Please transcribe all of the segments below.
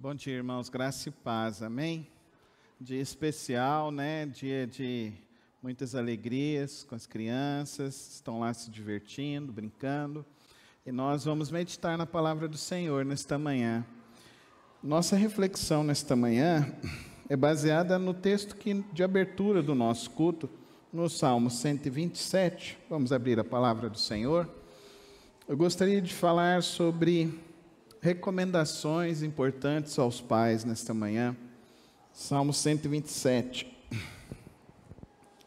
Bom dia, irmãos, graça e paz, amém? Dia especial, né? Dia de muitas alegrias com as crianças, estão lá se divertindo, brincando. E nós vamos meditar na palavra do Senhor nesta manhã. Nossa reflexão nesta manhã é baseada no texto de abertura do nosso culto, no Salmo 127. Vamos abrir a palavra do Senhor. Eu gostaria de falar sobre recomendações importantes aos pais nesta manhã. Salmo 127.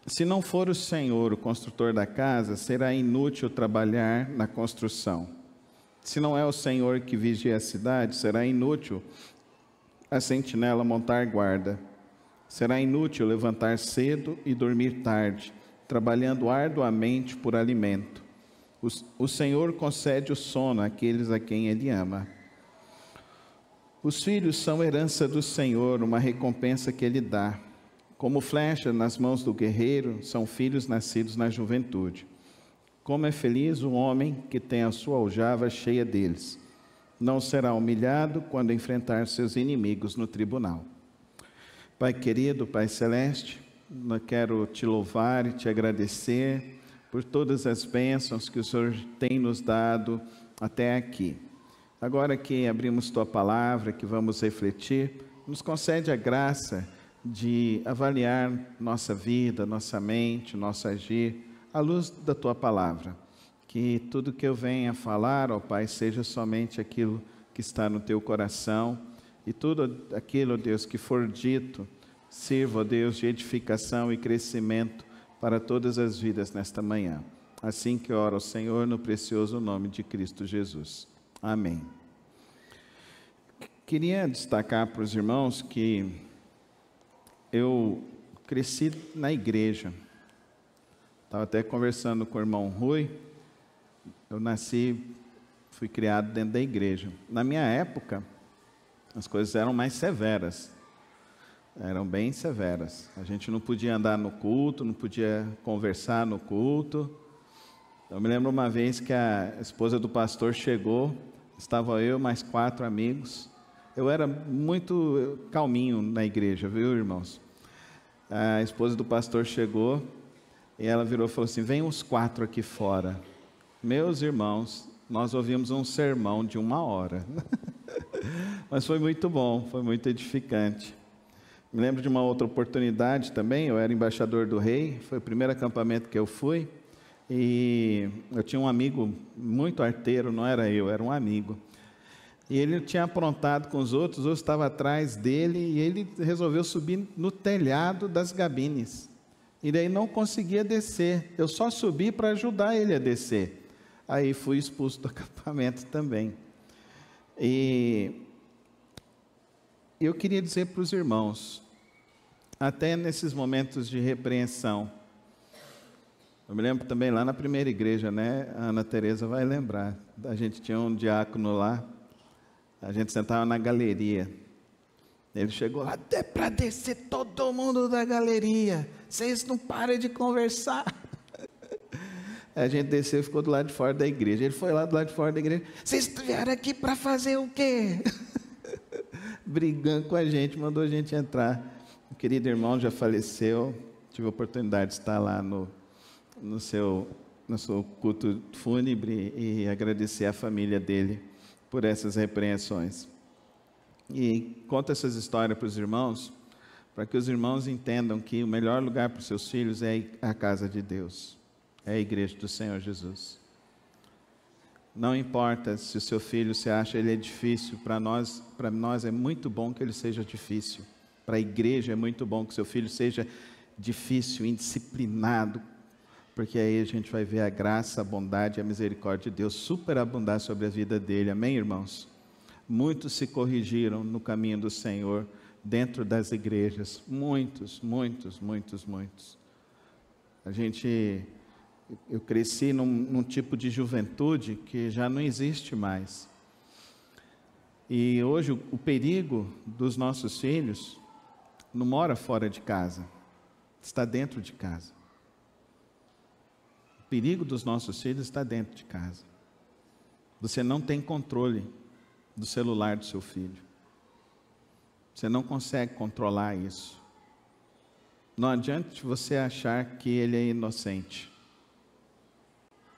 Se não for o Senhor o construtor da casa, será inútil trabalhar na construção. Se não é o Senhor que vigia a cidade, será inútil a sentinela montar guarda. Será inútil levantar cedo e dormir tarde, trabalhando arduamente por alimento. O Senhor concede o sono àqueles a quem Ele ama. Os filhos são herança do Senhor, uma recompensa que Ele dá. Como flecha nas mãos do guerreiro, são filhos nascidos na juventude. Como é feliz o homem que tem a sua aljava cheia deles. Não será humilhado quando enfrentar seus inimigos no tribunal. Pai querido, Pai celeste, eu quero te louvar e te agradecer por todas as bênçãos que o Senhor tem nos dado até aqui. Agora que abrimos Tua palavra, que vamos refletir, nos concede a graça de avaliar nossa vida, nossa mente, nosso agir, à luz da Tua palavra. Que tudo que eu venha falar, ó Pai, seja somente aquilo que está no Teu coração, e tudo aquilo, ó Deus, que for dito, sirva, ó Deus, de edificação e crescimento para todas as vidas nesta manhã. Assim que oro ao Senhor, no precioso nome de Cristo Jesus. Amém. Queria destacar para os irmãos que eu cresci na igreja. Estava até conversando com o irmão Rui. Eu fui criado dentro da igreja. Na minha época, as coisas eram mais severas. Eram bem severas. A gente não podia andar no culto, não podia conversar no culto. Eu me lembro uma vez que a esposa do pastor chegou, estava eu mais 4 amigos. Eu era muito calminho na igreja, viu, irmãos? A esposa do pastor chegou e ela virou e falou assim: vem os 4 aqui fora. Meus irmãos, nós ouvimos um sermão de 1 hora. Mas foi muito bom, foi muito edificante. Me lembro de uma outra oportunidade também. Eu era embaixador do rei, foi o primeiro acampamento que eu fui. E eu tinha um amigo muito arteiro, não era eu, era um amigo. E ele tinha aprontado com os outros estavam atrás dele, e ele resolveu subir no telhado das gabines. E daí não conseguia descer, eu só subi para ajudar ele a descer. Aí fui expulso do acampamento também. E eu queria dizer para os irmãos, até nesses momentos de repreensão, eu me lembro também lá na primeira igreja, né? A Ana Tereza vai lembrar. A gente tinha um diácono lá, a gente sentava na galeria. Ele chegou lá: até para descer todo mundo da galeria, vocês não param de conversar. A gente desceu e ficou do lado de fora da igreja. Ele foi lá do lado de fora da igreja: vocês vieram aqui para fazer o quê? Brigando com a gente, mandou a gente entrar. O querido irmão já faleceu, tive a oportunidade de estar lá no seu culto fúnebre e agradecer a família dele por essas repreensões. E conto essas histórias para os irmãos, para que os irmãos entendam que o melhor lugar para os seus filhos é a casa de Deus, é a igreja do Senhor Jesus. Não importa se o seu filho, você acha ele é difícil, para nós é muito bom que ele seja difícil. Para a igreja é muito bom que seu filho seja difícil, indisciplinado, porque aí a gente vai ver a graça, a bondade e a misericórdia de Deus superabundar sobre a vida dele. Amém, irmãos? Muitos se corrigiram no caminho do Senhor dentro das igrejas. Muitos, muitos, muitos, muitos. Eu cresci num tipo de juventude que já não existe mais. E hoje o perigo dos nossos filhos não mora fora de casa, está dentro de casa. O perigo dos nossos filhos está dentro de casa. Você não tem controle do celular do seu filho. Você não consegue controlar isso. Não adianta você achar que ele é inocente.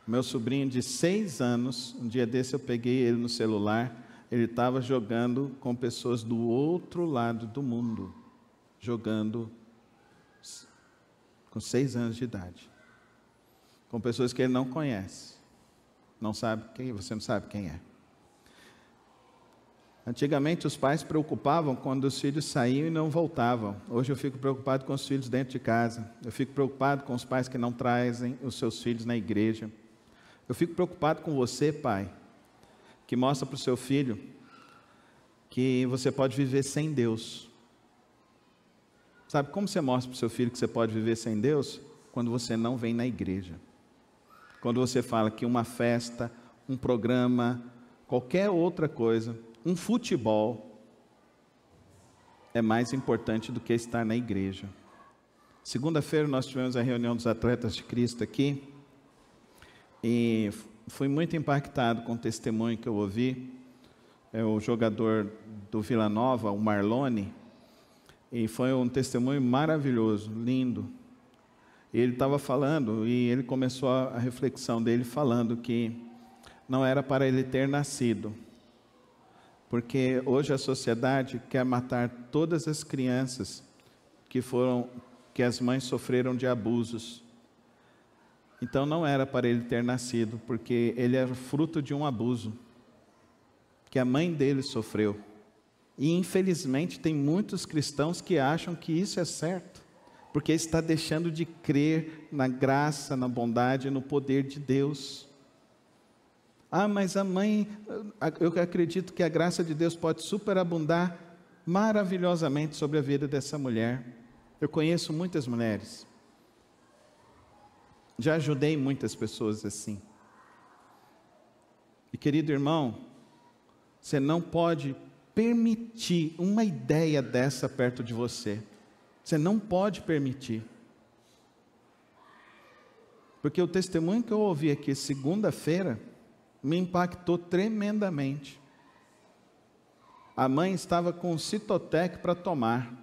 Meu sobrinho de 6 anos, um dia desse eu peguei ele no celular, ele estava jogando com pessoas do outro lado do mundo, jogando com 6 anos de idade, com pessoas que ele não conhece, não sabe quem, você não sabe quem é. Antigamente os pais se preocupavam quando os filhos saíam e não voltavam. Hoje eu fico preocupado com os filhos dentro de casa. Eu fico preocupado com os pais que não trazem os seus filhos na igreja. Eu fico preocupado com você, pai, que mostra para o seu filho que você pode viver sem Deus. Sabe como você mostra para o seu filho que você pode viver sem Deus? Quando você não vem na igreja. Quando você fala que uma festa, um programa, qualquer outra coisa, um futebol, é mais importante do que estar na igreja. Segunda-feira nós tivemos a reunião dos atletas de Cristo aqui, e fui muito impactado com o testemunho que eu ouvi. É o jogador do Vila Nova, o Marlone, e foi um testemunho maravilhoso, lindo. Ele estava falando, e ele começou a reflexão dele falando que não era para ele ter nascido, porque hoje a sociedade quer matar todas as crianças que as mães sofreram de abusos. Então não era para ele ter nascido, porque ele era fruto de um abuso que a mãe dele sofreu. E infelizmente tem muitos cristãos que acham que isso é certo, porque está deixando de crer na graça, na bondade, no poder de Deus. Ah, mas a mãe, eu acredito que a graça de Deus pode superabundar maravilhosamente sobre a vida dessa mulher. Eu conheço muitas mulheres. Já ajudei muitas pessoas assim. E querido irmão, você não pode permitir uma ideia dessa perto de você. Você não pode permitir. Porque o testemunho que eu ouvi aqui segunda-feira me impactou tremendamente. A mãe estava com o Citotec para tomar.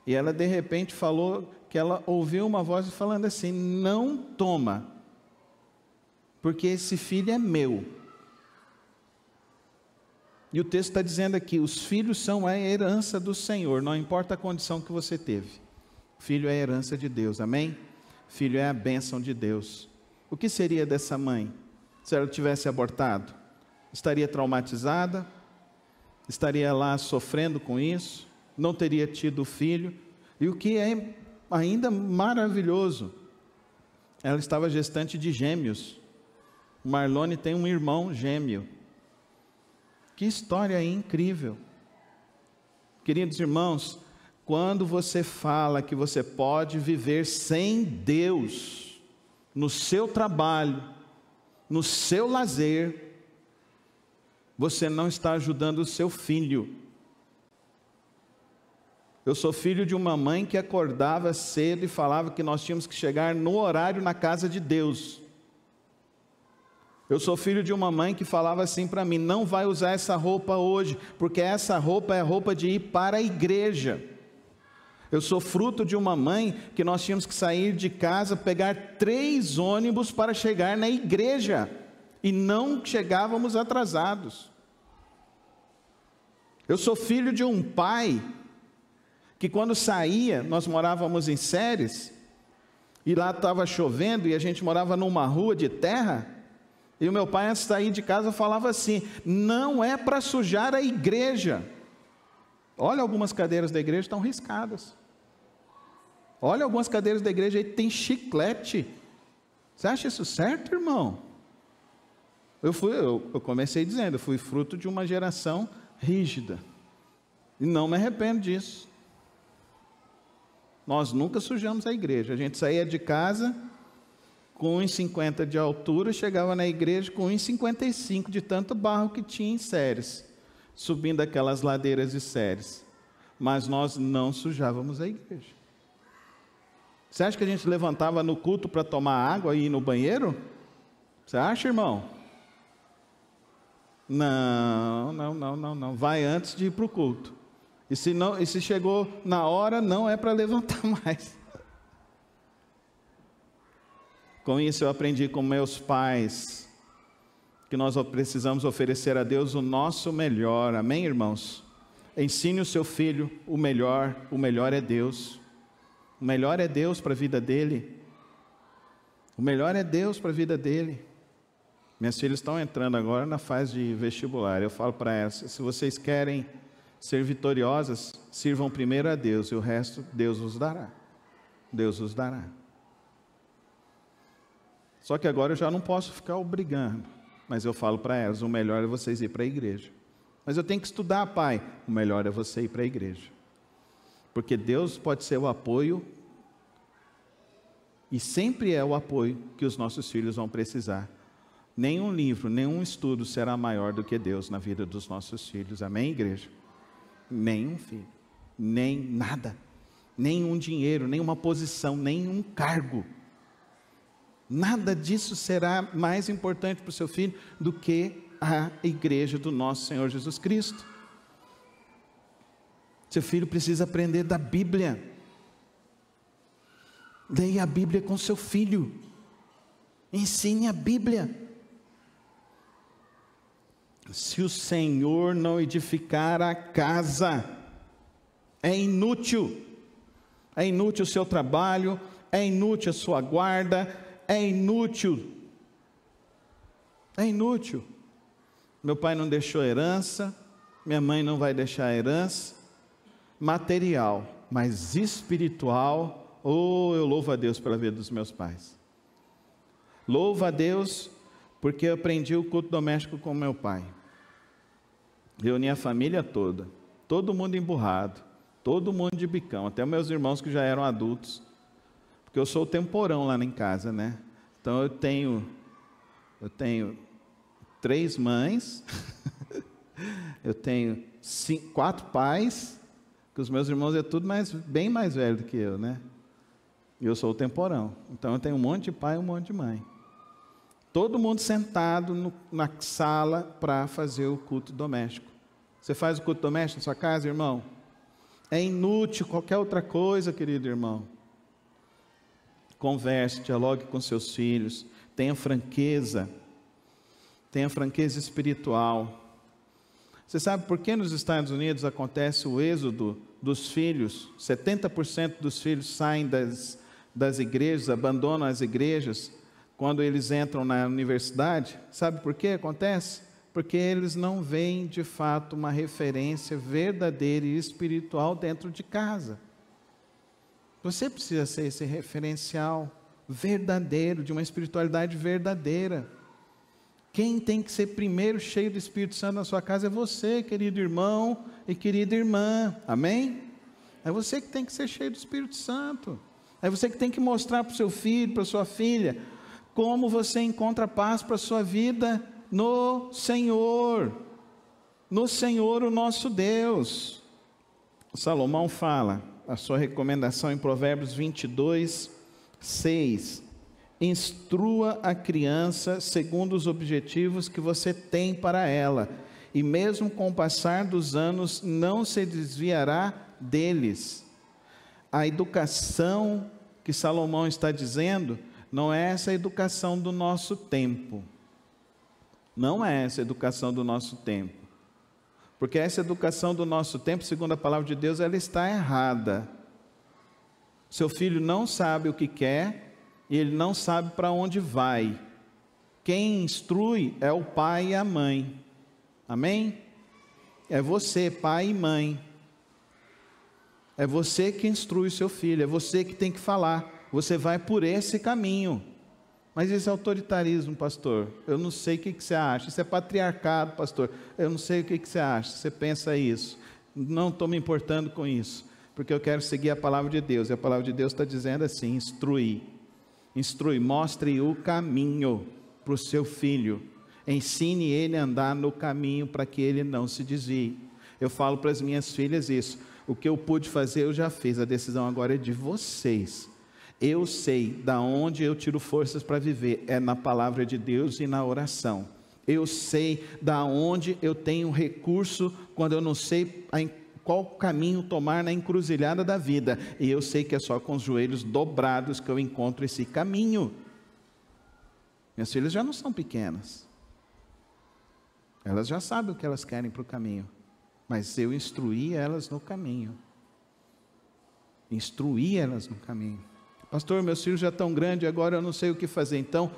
E ela de repente falou que ela ouviu uma voz falando assim: não toma, porque esse filho é meu. E o texto está dizendo aqui: os filhos são a herança do Senhor, não importa a condição que você teve. Filho é a herança de Deus, amém? Filho é a bênção de Deus. O que seria dessa mãe se ela tivesse abortado? Estaria traumatizada? Estaria lá sofrendo com isso? Não teria tido filho? E o que é ainda maravilhoso, ela estava gestante de gêmeos. O Marlone tem um irmão gêmeo. Que história incrível. Queridos irmãos, quando você fala que você pode viver sem Deus, no seu trabalho, no seu lazer, você não está ajudando o seu filho. Eu sou filho de uma mãe que acordava cedo e falava que nós tínhamos que chegar no horário na casa de Deus. Eu sou filho de uma mãe que falava assim para mim: não vai usar essa roupa hoje, porque essa roupa é a roupa de ir para a igreja. Eu sou fruto de uma mãe que nós tínhamos que sair de casa, pegar 3 ônibus para chegar na igreja, e não chegávamos atrasados. Eu sou filho de um pai que quando saía, nós morávamos em Séries, e lá estava chovendo, e a gente morava numa rua de terra, e o meu pai, antes de sair de casa, falava assim: não é para sujar a igreja. Olha, algumas cadeiras da igreja estão riscadas. Olha, algumas cadeiras da igreja aí tem chiclete. Você acha isso certo, irmão? Eu comecei dizendo, eu fui fruto de uma geração rígida, e não me arrependo disso. Nós nunca sujamos a igreja. A gente saía de casa com 1,50 de altura, chegava na igreja com 1,55 de tanto barro que tinha em Séries, subindo aquelas ladeiras de Séries. Mas nós não sujávamos a igreja. Você acha que a gente levantava no culto para tomar água e ir no banheiro? Você acha, irmão? Não. Vai antes de ir para o culto. E se chegou na hora, não é para levantar mais. Com isso eu aprendi com meus pais, que nós precisamos oferecer a Deus o nosso melhor, amém, irmãos? Ensine o seu filho o melhor é Deus. O melhor é Deus para a vida dele. O melhor é Deus para a vida dele. Minhas filhas estão entrando agora na fase de vestibular. Eu falo para elas, se vocês querem ser vitoriosas, sirvam primeiro a Deus e o resto Deus vos dará. Deus vos dará. Só que agora eu já não posso ficar obrigando, mas eu falo para elas, o melhor é vocês ir para a igreja. Mas eu tenho que estudar, pai. O melhor é você ir para a igreja. Porque Deus pode ser o apoio, e sempre é o apoio que os nossos filhos vão precisar. Nenhum livro, nenhum estudo será maior do que Deus na vida dos nossos filhos. Amém, igreja? Nenhum filho, nem nada, nenhum dinheiro, nenhuma posição, nenhum cargo. Nada disso será mais importante para o seu filho do que a igreja do nosso Senhor Jesus Cristo. Seu filho precisa aprender da Bíblia. Leia a Bíblia com seu filho. Ensine a Bíblia. Se o Senhor não edificar a casa, é inútil. É inútil o seu trabalho, é inútil a sua guarda, é inútil. É inútil. Meu pai não deixou herança, minha mãe não vai deixar herança, material, mas espiritual, eu louvo a Deus pela vida dos meus pais. Louvo a Deus porque eu aprendi o culto doméstico com meu pai. Reuni a família toda, todo mundo emburrado, todo mundo de bicão, até meus irmãos que já eram adultos, porque eu sou o temporão lá em casa, né? Então eu tenho 3 mães, eu tenho 4 pais, que os meus irmãos é tudo bem mais velho do que eu, né? E eu sou o temporão, então eu tenho um monte de pai e um monte de mãe. Todo mundo sentado na sala para fazer o culto doméstico. Você faz o culto doméstico na sua casa, irmão? É inútil qualquer outra coisa, querido irmão. Converse, dialogue com seus filhos, tenha franqueza espiritual. Você sabe por que nos Estados Unidos acontece o êxodo dos filhos? 70% dos filhos saem das igrejas, abandonam as igrejas quando eles entram na universidade. Sabe por que acontece? Porque eles não veem de fato uma referência verdadeira e espiritual dentro de casa. Você precisa ser esse referencial verdadeiro, de uma espiritualidade verdadeira. Quem tem que ser primeiro cheio do Espírito Santo na sua casa é você, querido irmão e querida irmã, amém? É você que tem que ser cheio do Espírito Santo. É você que tem que mostrar para o seu filho, para a sua filha, como você encontra paz para a sua vida no Senhor o nosso Deus. Salomão fala, a sua recomendação em Provérbios 22, 6, instrua a criança segundo os objetivos que você tem para ela, e mesmo com o passar dos anos não se desviará deles. A educação que Salomão está dizendo não é essa educação do nosso tempo. Não é essa educação do nosso tempo. Porque essa educação do nosso tempo, segundo a palavra de Deus, ela está errada. Seu filho não sabe o que quer e ele não sabe para onde vai. Quem instrui é o pai e a mãe. Amém? É você, pai e mãe. É você que instrui o seu filho, é você que tem que falar. Você vai por esse caminho. Mas isso é autoritarismo, pastor. Eu não sei o que você acha. Isso é patriarcado, pastor. Eu não sei o que você acha. Você pensa isso. Não estou me importando com isso, porque eu quero seguir a palavra de Deus. E a palavra de Deus está dizendo assim: instrui, mostre o caminho para o seu filho. Ensine ele a andar no caminho para que ele não se desvie. Eu falo para as minhas filhas isso. O que eu pude fazer, eu já fiz. A decisão agora é de vocês. Eu sei da onde eu tiro forças para viver, é na palavra de Deus e na oração. Eu sei da onde eu tenho recurso quando eu não sei qual caminho tomar na encruzilhada da vida. E eu sei que é só com os joelhos dobrados que eu encontro esse caminho. Minhas filhas já não são pequenas. Elas já sabem o que elas querem para o caminho. Mas eu instruí elas no caminho. Instruí elas no caminho. Pastor, meus filhos já estão grandes, agora eu não sei o que fazer. Então,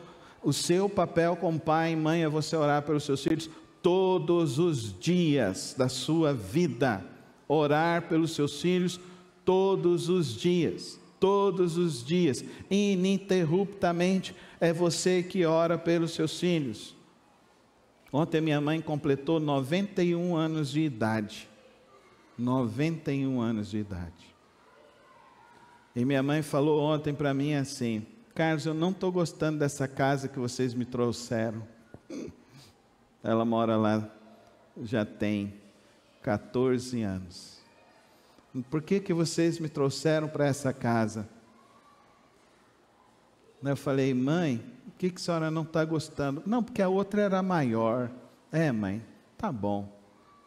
o seu papel como pai e mãe é você orar pelos seus filhos todos os dias da sua vida. Orar pelos seus filhos todos os dias. Todos os dias. Ininterruptamente é você que ora pelos seus filhos. Ontem minha mãe completou 91 anos de idade. 91 anos de idade. E minha mãe falou ontem para mim assim: Carlos, eu não estou gostando dessa casa que vocês me trouxeram. Ela mora lá, já tem 14 anos. Por que vocês me trouxeram para essa casa? Eu falei: mãe, o que a senhora não está gostando? Não, porque a outra era maior. É, mãe, tá bom.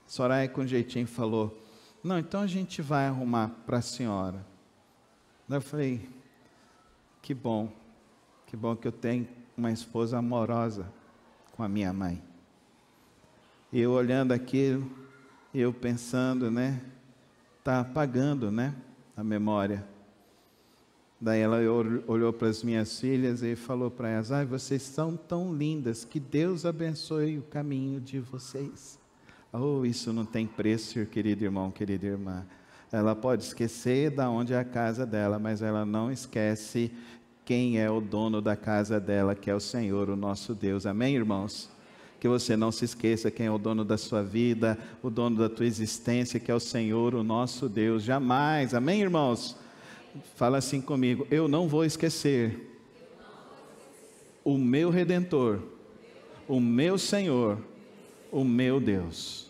A Soraya com jeitinho falou: não, então a gente vai arrumar para a senhora. Eu falei: que bom que eu tenho uma esposa amorosa com a minha mãe. E eu olhando aquilo, eu pensando, né, está apagando, né, a memória. Daí ela olhou para as minhas filhas e falou para elas: ai, vocês são tão lindas, que Deus abençoe o caminho de vocês. Oh, isso não tem preço, querido irmão, querida irmã. Ela pode esquecer de onde é a casa dela, mas ela não esquece quem é o dono da casa dela, que é o Senhor, o nosso Deus. Amém, irmãos? Que você não se esqueça quem é o dono da sua vida, o dono da tua existência, que é o Senhor, o nosso Deus. Jamais. Amém, irmãos? Fala assim comigo: eu não vou esquecer o meu Redentor, o meu Senhor, o meu Deus.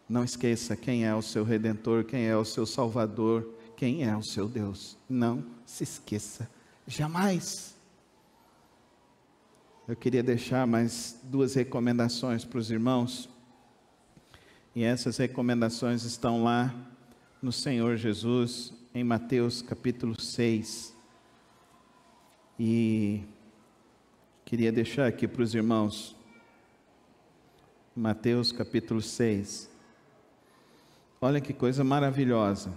Não esqueça quem é o seu Redentor, quem é o seu Salvador, quem é o seu Deus. Não se esqueça, jamais. Eu queria deixar mais 2 recomendações para os irmãos. E essas recomendações estão lá no Senhor Jesus, em Mateus capítulo 6. E queria deixar aqui para os irmãos, Mateus capítulo 6. Olha que coisa maravilhosa.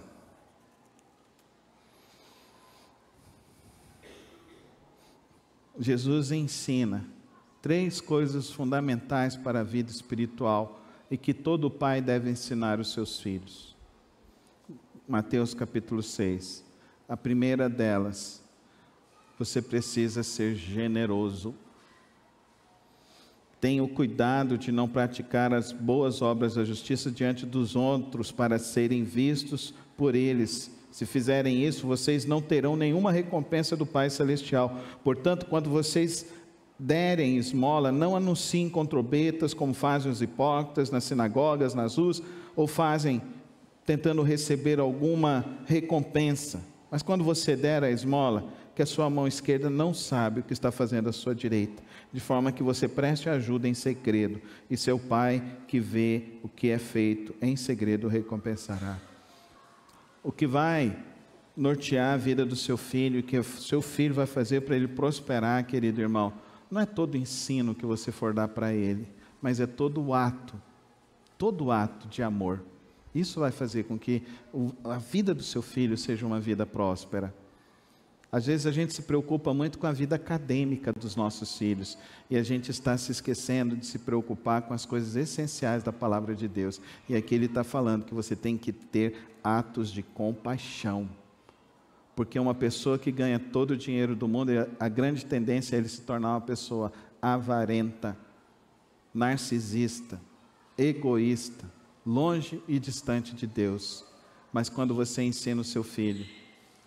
Jesus ensina 3 coisas fundamentais para a vida espiritual e que todo pai deve ensinar os seus filhos. Mateus capítulo 6. A primeira delas: você precisa ser generoso. Tenha o cuidado de não praticar as boas obras da justiça diante dos outros para serem vistos por eles. Se fizerem isso, vocês não terão nenhuma recompensa do Pai Celestial. Portanto, quando vocês derem esmola, não anunciem com trombetas, como fazem os hipócritas nas sinagogas, nas ruas, ou fazem tentando receber alguma recompensa. Mas quando você der a esmola, que a sua mão esquerda não sabe o que está fazendo a sua direita, de forma que você preste ajuda em segredo, e seu Pai, que vê o que é feito em segredo, recompensará. O que vai nortear a vida do seu filho, que o seu filho vai fazer para ele prosperar, querido irmão, não é todo ensino que você for dar para ele, mas é todo ato de amor. Isso vai fazer com que a vida do seu filho seja uma vida próspera. Às vezes a gente se preocupa muito com a vida acadêmica dos nossos filhos, e a gente está se esquecendo de se preocupar com as coisas essenciais da palavra de Deus. E aqui ele está falando que você tem que ter atos de compaixão, porque uma pessoa que ganha todo o dinheiro do mundo, a grande tendência é ele se tornar uma pessoa avarenta, narcisista, egoísta, longe e distante de Deus. Mas quando você ensina o seu filho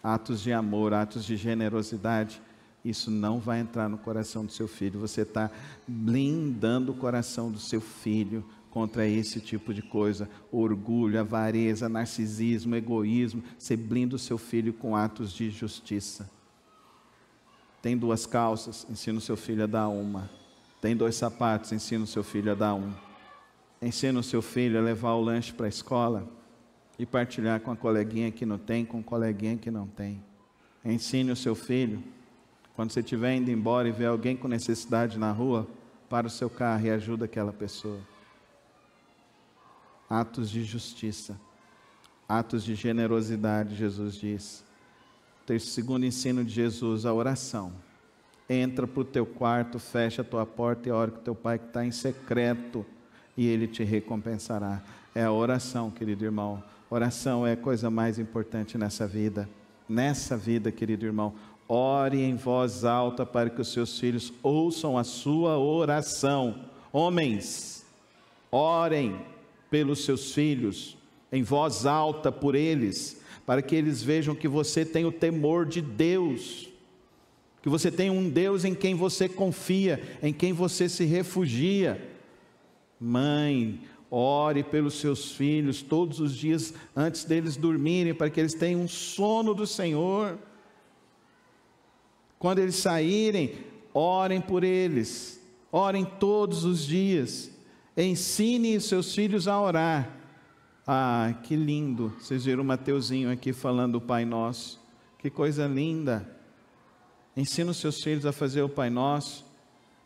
atos de amor, atos de generosidade, isso não vai entrar no coração do seu filho. Você está blindando o coração do seu filho contra esse tipo de coisa: orgulho, avareza, narcisismo, egoísmo. Você blinda o seu filho com atos de justiça. Tem 2 calças, ensina o seu filho a dar uma. Tem 2 sapatos, ensina o seu filho a dar um. Ensina o seu filho a levar o lanche para a escola. e partilhar com a coleguinha que não tem, com o coleguinha que não tem. Ensine o seu filho, quando você estiver indo embora e ver alguém com necessidade na rua, para o seu carro e ajuda aquela pessoa. Atos de justiça, atos de generosidade, Jesus diz. Segundo ensino de Jesus, a oração. Entra para o teu quarto, fecha a tua porta e ora com o teu pai que está em secreto, e ele te recompensará. É a oração, querido irmão. Oração é a coisa mais importante nessa vida. Nessa vida, querido irmão. Ore em voz alta para que os seus filhos ouçam a sua oração. Homens, orem pelos seus filhos, em voz alta por eles, para que eles vejam que você tem o temor de Deus, que você tem um Deus em quem você confia, em quem você se refugia. Mãe, ore pelos seus filhos todos os dias antes deles dormirem, para que eles tenham um sono do Senhor. Quando eles saírem, orem por eles, orem todos os dias, ensine os seus filhos a orar. Ah, que lindo, vocês viram o Mateuzinho aqui falando o Pai Nosso, que coisa linda. Ensina os seus filhos a fazer o Pai Nosso,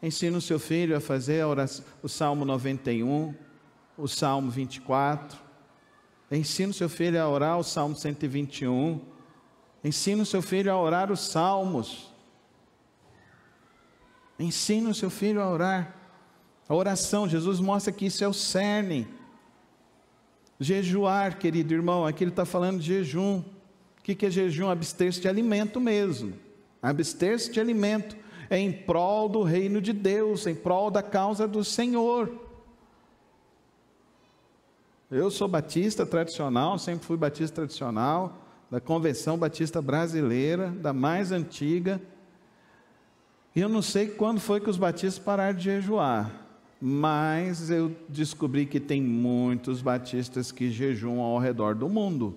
ensina o seu filho a fazer a oração, o Salmo 91, o Salmo 24, ensina o seu filho a orar o Salmo 121, ensina o seu filho a orar os Salmos. Ensina o seu filho a orar. A oração, Jesus mostra que isso é o cerne. Jejuar, querido irmão, aqui ele está falando de jejum. O que é jejum? Abster-se de alimento mesmo. Abster-se de alimento é em prol do reino de Deus, em prol da causa do Senhor. Eu sou batista tradicional, sempre fui batista tradicional, da Convenção Batista Brasileira, da mais antiga. E eu não sei quando foi que os batistas pararam de jejuar, mas eu descobri que tem muitos batistas que jejuam ao redor do mundo.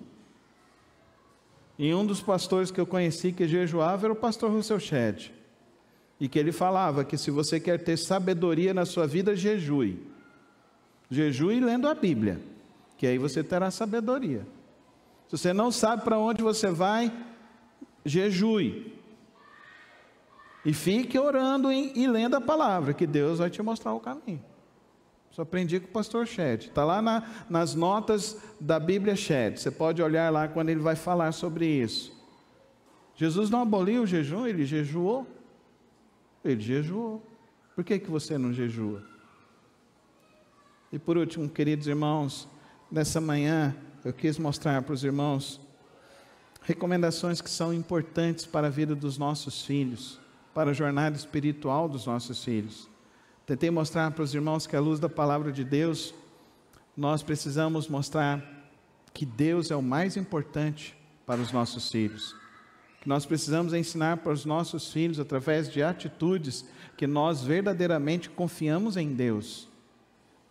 E um dos pastores que eu conheci que jejuava era o pastor Russell Shedd, e que ele falava que se você quer ter sabedoria na sua vida, jejue. Jejue lendo a Bíblia, que aí você terá sabedoria. Se você não sabe para onde você vai, jejue. E fique orando e lendo a palavra, que Deus vai te mostrar o caminho. Isso aprendi com o pastor Shedd. Está lá nas notas da Bíblia Shedd. Você pode olhar lá quando ele vai falar sobre isso. Jesus não aboliu o jejum, ele jejuou. Ele jejuou. Por que você não jejua? E por último, queridos irmãos, nessa manhã eu quis mostrar para os irmãos recomendações que são importantes para a vida dos nossos filhos, para a jornada espiritual dos nossos filhos. Tentei mostrar para os irmãos que à luz da palavra de Deus, nós precisamos mostrar que Deus é o mais importante para os nossos filhos. Que nós precisamos ensinar para os nossos filhos, através de atitudes, que nós verdadeiramente confiamos em Deus.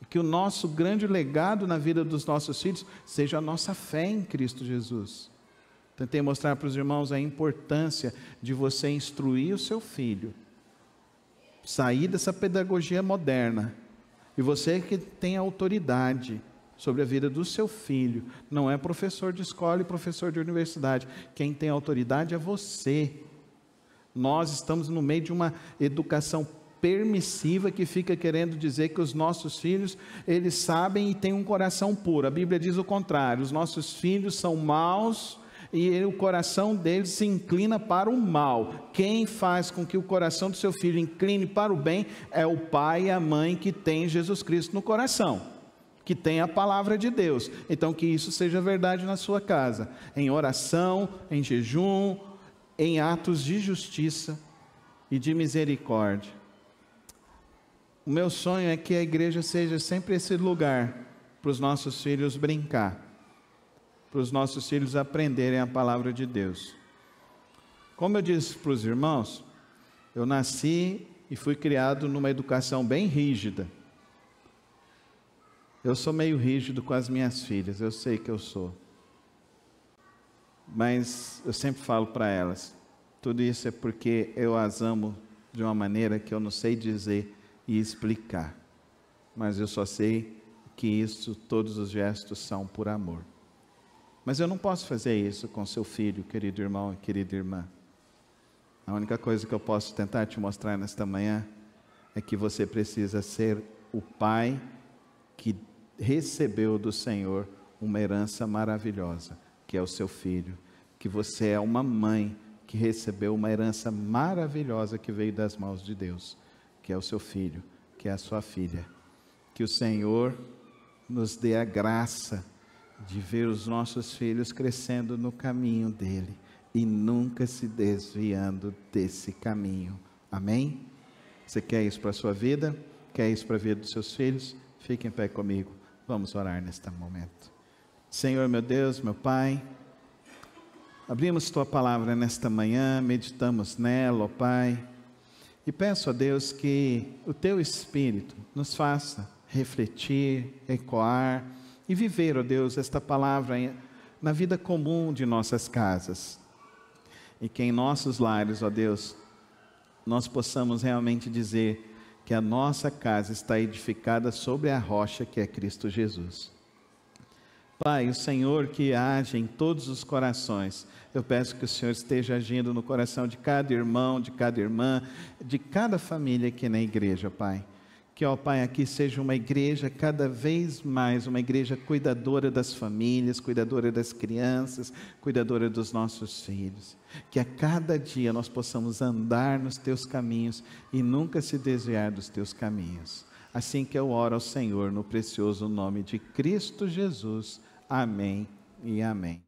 E que o nosso grande legado na vida dos nossos filhos seja a nossa fé em Cristo Jesus. Tentei mostrar para os irmãos a importância de você instruir o seu filho, sair dessa pedagogia moderna, e você que tem autoridade sobre a vida do seu filho, não é professor de escola e professor de universidade, quem tem autoridade é você. Nós estamos no meio de uma educação permissiva que fica querendo dizer que os nossos filhos, eles sabem e têm um coração puro. A Bíblia diz o contrário, os nossos filhos são maus, e o coração deles se inclina para o mal. Quem faz com que o coração do seu filho incline para o bem é o pai e a mãe que tem Jesus Cristo no coração, que tem a palavra de Deus. Então que isso seja verdade na sua casa, em oração, em jejum, em atos de justiça e de misericórdia. O meu sonho é que a igreja seja sempre esse lugar para os nossos filhos brincar, para os nossos filhos aprenderem a palavra de Deus. Como eu disse para os irmãos, eu nasci e fui criado numa educação bem rígida. Eu sou meio rígido com as minhas filhas, eu sei que eu sou. Mas eu sempre falo para elas, tudo isso é porque eu as amo de uma maneira que eu não sei dizer e explicar. Mas eu só sei que isso, todos os gestos são por amor. Mas eu não posso fazer isso com seu filho, querido irmão e querida irmã. A única coisa que eu posso tentar te mostrar nesta manhã é que você precisa ser o pai que recebeu do Senhor uma herança maravilhosa, que é o seu filho. Que você é uma mãe que recebeu uma herança maravilhosa que veio das mãos de Deus, que é o seu filho, que é a sua filha. Que o Senhor nos dê a graça de ver os nossos filhos crescendo no caminho dele e nunca se desviando desse caminho. Amém? Você quer isso para a sua vida? Quer isso para a vida dos seus filhos? Fique em pé comigo. Vamos orar neste momento. Senhor, meu Deus, meu Pai, abrimos Tua palavra nesta manhã, meditamos nela, ó Pai, e peço a Deus que o Teu Espírito nos faça refletir, ecoar e viver, ó Deus, esta palavra na vida comum de nossas casas. E que em nossos lares, ó Deus, nós possamos realmente dizer que a nossa casa está edificada sobre a rocha que é Cristo Jesus. Pai, o Senhor que age em todos os corações, eu peço que o Senhor esteja agindo no coração de cada irmão, de cada irmã, de cada família aqui na igreja, Pai. Que, ó Pai, aqui seja uma igreja cada vez mais, uma igreja cuidadora das famílias, cuidadora das crianças, cuidadora dos nossos filhos. Que a cada dia nós possamos andar nos Teus caminhos e nunca se desviar dos Teus caminhos. Assim que eu oro ao Senhor, no precioso nome de Cristo Jesus. Amém e amém.